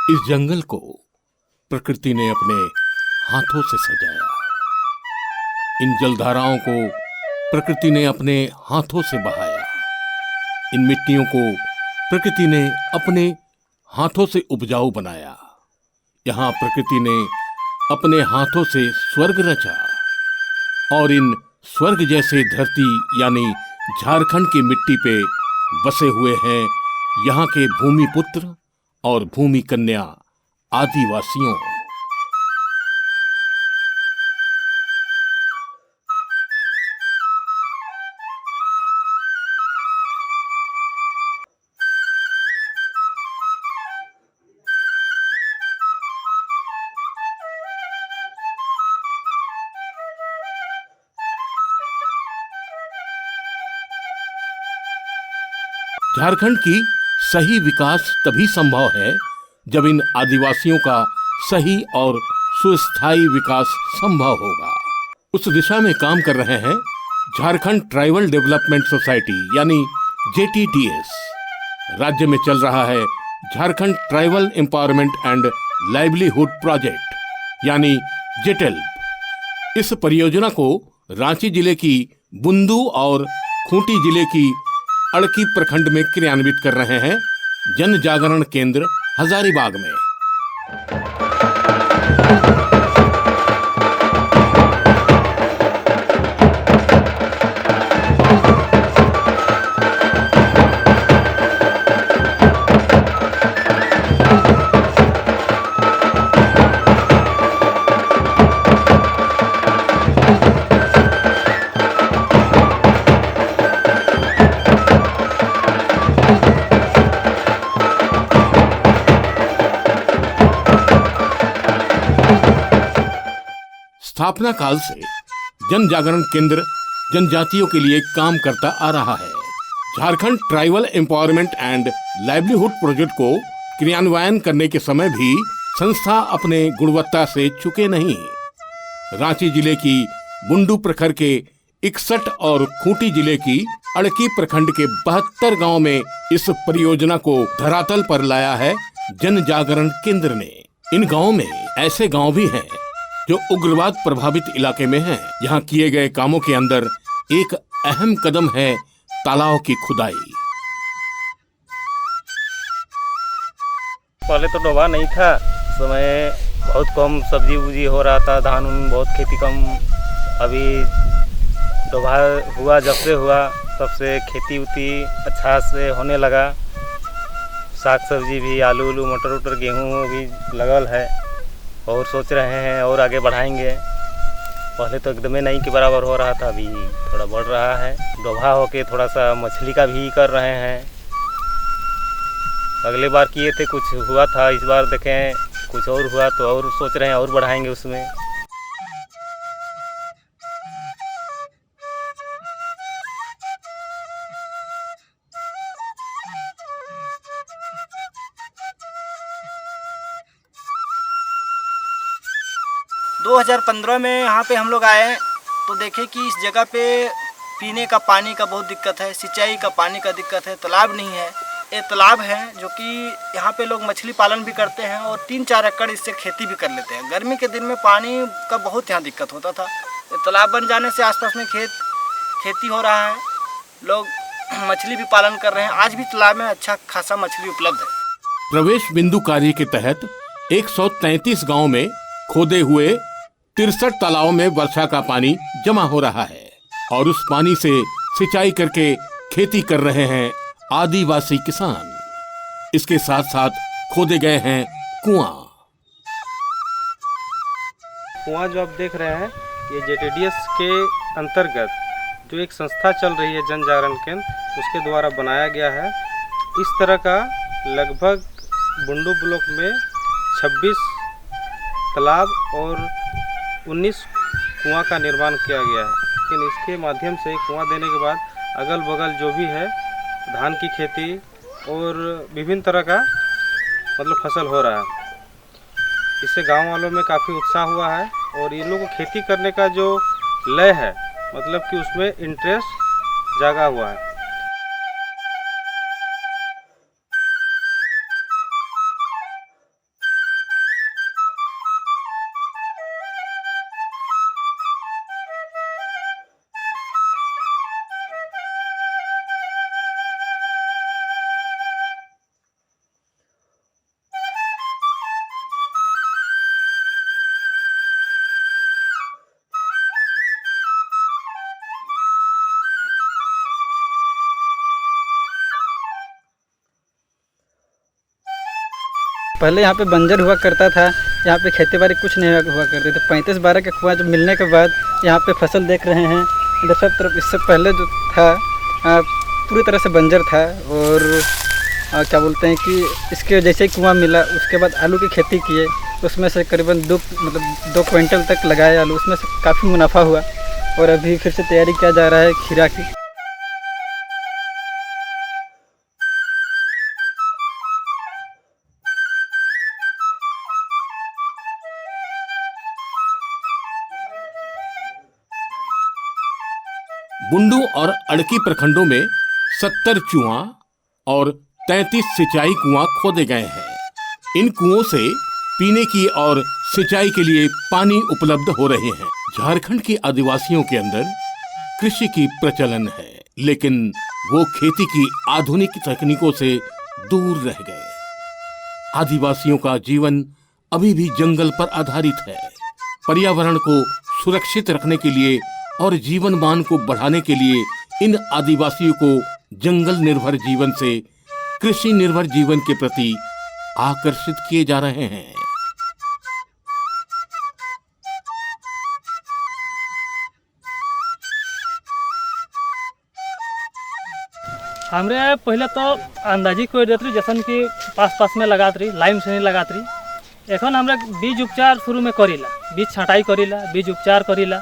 इस जंगल को प्रकृति ने अपने हाथों से सजाया। इन जलधाराओं को प्रकृति ने अपने हाथों से बहाया। इन मिट्टियों को प्रकृति ने अपने हाथों से उपजाऊ बनाया। यहाँ प्रकृति ने अपने हाथों से स्वर्ग रचा और इन स्वर्ग जैसे धरती यानी झारखंड की मिट्टी पे बसे हुए हैं यहाँ के भूमि पुत्र और भूमि कन्या आदिवासियों। झारखंड की सही विकास तभी संभव है जब इन आदिवासियों का सही और सुस्थायी विकास संभव होगा। उस दिशा में काम कर रहे हैं झारखंड ट्राइबल डेवलपमेंट सोसाइटी यानी JTDS। राज्य में चल रहा है Jharkhand tribal empowerment and livelihood project यानी जेटेल्प। इस परियोजना को रांची जिले की बुंदू और खूंटी जिले की अड़की प्रखंड में क्रियान्वित कर रहे हैं जन जागरण केंद्र हजारीबाग में। स्थापना काल से जन जागरण केंद्र जनजातियों के लिए काम करता आ रहा है। Jharkhand tribal empowerment and livelihood project को क्रियान्वयन करने के समय भी संस्था अपने गुणवत्ता से चूके नहीं। रांची जिले की बुंडू प्रखंड के 61 और खूंटी जिले की अड़की प्रखंड के 72 गांव में इस परियोजना को धरातल पर लाया है जन जागरण केंद्र ने। इन गांवों में ऐसे गांव भी हैं जो उग्रवाद प्रभावित इलाके में हैं। यहाँ किए गए कामों के अंदर एक अहम कदम है तालाब की खुदाई। पहले तो डोभा नहीं था, समय बहुत कम सब्जी उब्जी हो रहा था, धान उन बहुत खेती कम। अभी डोभा हुआ, जब से हुआ तब से खेती उती अच्छा से होने लगा। साग सब्जी भी, आलू उलू, मटर उटर, गेहूँ भी लगल है और सोच रहे हैं और आगे बढ़ाएंगे। पहले तो एकदम नहीं के बराबर हो रहा था, अभी थोड़ा बढ़ रहा है। डोभा होके थोड़ा सा मछली का भी कर रहे हैं। अगले बार किए थे कुछ हुआ था, इस बार देखें कुछ और हुआ तो और सोच रहे हैं और बढ़ाएंगे उसमें। दो 2015 में यहाँ पे हम लोग आए तो देखे कि इस जगह पे पीने का पानी का बहुत दिक्कत है, सिंचाई का पानी का दिक्कत है, तालाब नहीं है। ये तालाब है जो कि यहाँ पे लोग मछली पालन भी करते हैं और 3-4 एकड़ इससे खेती भी कर लेते हैं। गर्मी के दिन में पानी का बहुत यहाँ दिक्कत होता था। ये तालाब बन जाने से आसपास में खेती हो रहा है, लोग मछली भी पालन कर रहे हैं। आज भी तालाब में अच्छा खासा मछली उपलब्ध है। प्रवेश बिंदु कार्य के तहत 133 गाँव में खोदे हुए 63 तालाबों में वर्षा का पानी जमा हो रहा है और उस पानी से सिंचाई करके खेती कर रहे हैं आदिवासी किसान। इसके साथ साथ खोदे गए हैं कुआं। कुआं जो आप देख रहे हैं ये JTDS के अंतर्गत जो एक संस्था चल रही है जन जागरण केंद्र, उसके द्वारा बनाया गया है। इस तरह का लगभग बुंडू ब्लॉक में 26 तालाब और 19 कुआं का निर्माण किया गया है। लेकिन इसके माध्यम से कुआं देने के बाद अगल बगल जो भी है धान की खेती और विभिन्न तरह का मतलब फसल हो रहा है। इससे गांव वालों में काफ़ी उत्साह हुआ है और इन लोगों को खेती करने का जो लय है मतलब कि उसमें इंटरेस्ट जागा हुआ है। पहले यहाँ पे बंजर हुआ करता था, यहाँ पे खेती बाड़ी कुछ नहीं हुआ करती थी। 35-12 का कुआँ जब मिलने के बाद यहाँ पे फसल देख रहे हैं इधर सब तरफ। इससे पहले जो था पूरी तरह से बंजर था। और क्या बोलते हैं कि इसके जैसे ही कुआँ मिला उसके बाद आलू की खेती किए, उसमें से करीबन 2 क्विंटल तक लगाए आलू, उसमें से काफ़ी मुनाफा हुआ। और अभी फिर से तैयारी किया जा रहा है खीरा की। बुंडू और अड़की प्रखंडों में 70 कुआं और 33 सिंचाई कुआं खोदे गए हैं। इन कुओं से पीने की और सिंचाई के लिए पानी उपलब्ध हो रहे हैं। झारखंड के आदिवासियों के अंदर कृषि की प्रचलन है, लेकिन वो खेती की आधुनिक तकनीकों से दूर रह गए। आदिवासियों का जीवन अभी भी जंगल पर आधारित है। पर्यावरण को सुरक्षित रखने के लिए और जीवन मान को बढ़ाने के लिए इन आदिवासियों को जंगल निर्भर जीवन से कृषि निर्भर जीवन के प्रति आकर्षित किए जा रहे हैं। हमरे पहले तो अंदाजी कोई देत रही, जैसन कि पास में लगात रही, लाइन से नहीं लगात रही। एखन हमरा बीज उपचार शुरू में करीला, बीज छटाई करीला, बीज उपचार करीला,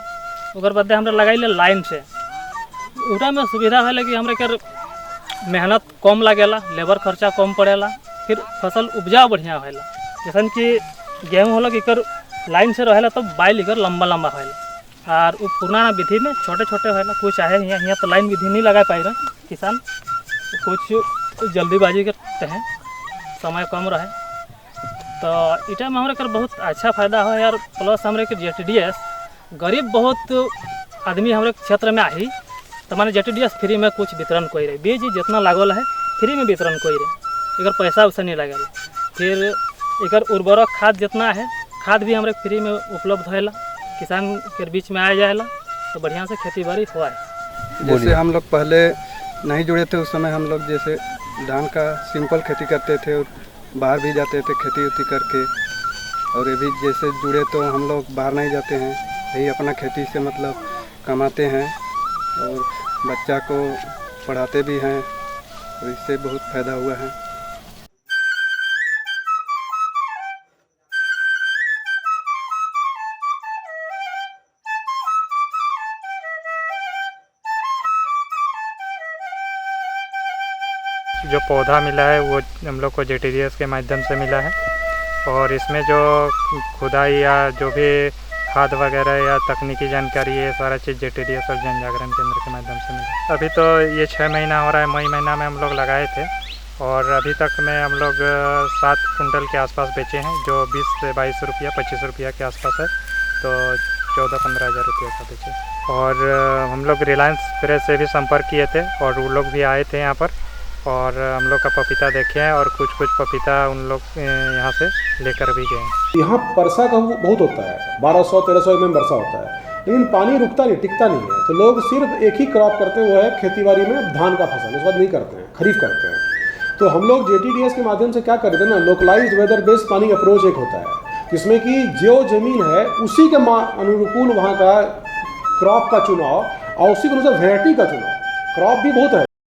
ओकर बाद हमरा लगाइले लाइन से। उटा में सुविधा है कि हमरा के मेहनत कम लगेला, लेबर खर्चा कम पड़ेला, फिर फसल उपजा बढ़िया होला। जैसन कि गेहूँ होला कि एकर लाइन से रहेला तो बाइल एकर लंबा लंबा होला, और वो पुराना विधि में छोटे छोटे होला। कुछ आहे यहाँ तो लाइन विधि नहीं लगा पाए रहे किसान, कुछ जल्दीबाजी करते हैं, समय कम रहे। तो इटा में हमारे बहुत अच्छा फायदा है यार। प्लस हमारे JTDS गरीब बहुत आदमी हमारे क्षेत्र में आई तो मैंने JTDS फ्री में कुछ वितरण कोई रहे। बीज जितना लागल है फ्री में वितरण कोई रहे, एकर पैसा वैसा नहीं लगेला। फिर एकर उर्वरक खाद जितना है, खाद भी हमारे फ्री में उपलब्ध होला, किसान के बीच में आ जाएला तो बढ़िया से खेती बाड़ी हुआ है। जैसे हम लोग पहले नहीं जुड़े थे उस समय हम लोग जैसे धान का सिंपल खेती करते थे और बाहर भी जाते थे खेती उती करके। और अभी जैसे जुड़े तो हम लोग बाहर नहीं जाते हैं, यही अपना खेती से मतलब कमाते हैं और बच्चा को पढ़ाते भी हैं, और इससे बहुत फ़ायदा हुआ है। जो पौधा मिला है वो हम लोग को JTDS के माध्यम से मिला है, और इसमें जो खुदाई या जो भी खाद वगैरह या तकनीकी जानकारी है, सारा चीज़ JTDS और जन जागरण केंद्र के माध्यम से मिला। अभी तो ये 6 महीना हो रहा है, मई महीना में हम लोग लगाए थे और अभी तक में हम लोग 7 कुंटल के आसपास बेचे हैं, जो 20 से 22 रुपया 25 रुपया के आसपास है, तो 14-15 हज़ार रुपये का बेचे। और हम लोग रिलायंस प्रेस से भी संपर्क किए थे और वो लोग भी आए थे यहाँ पर, और हम लोग का पपीता देखे हैं और कुछ पपीता उन लोग यहाँ से लेकर भी गए हैं। यहाँ वर्षा का बहुत होता है, 1200-1300 mm वर्षा होता है, लेकिन पानी रुकता नहीं, टिकता नहीं है। तो लोग सिर्फ एक ही क्रॉप करते हैं, वो है खेतीबाड़ी में धान का फसल, उसके बाद नहीं करते हैं, खरीफ करते हैं। तो हम लोग JTDS के माध्यम से क्या करते हैं ना, लोकलाइज्ड वेदर बेस्ड पानी अप्रोच एक होता है, जिसमें कि जो ज़मीन है उसी के अनुकूल वहाँ का क्रॉप का चुनाव और उसी के अनुसार वेराइटी का चुनाव। क्रॉप भी बहुत है,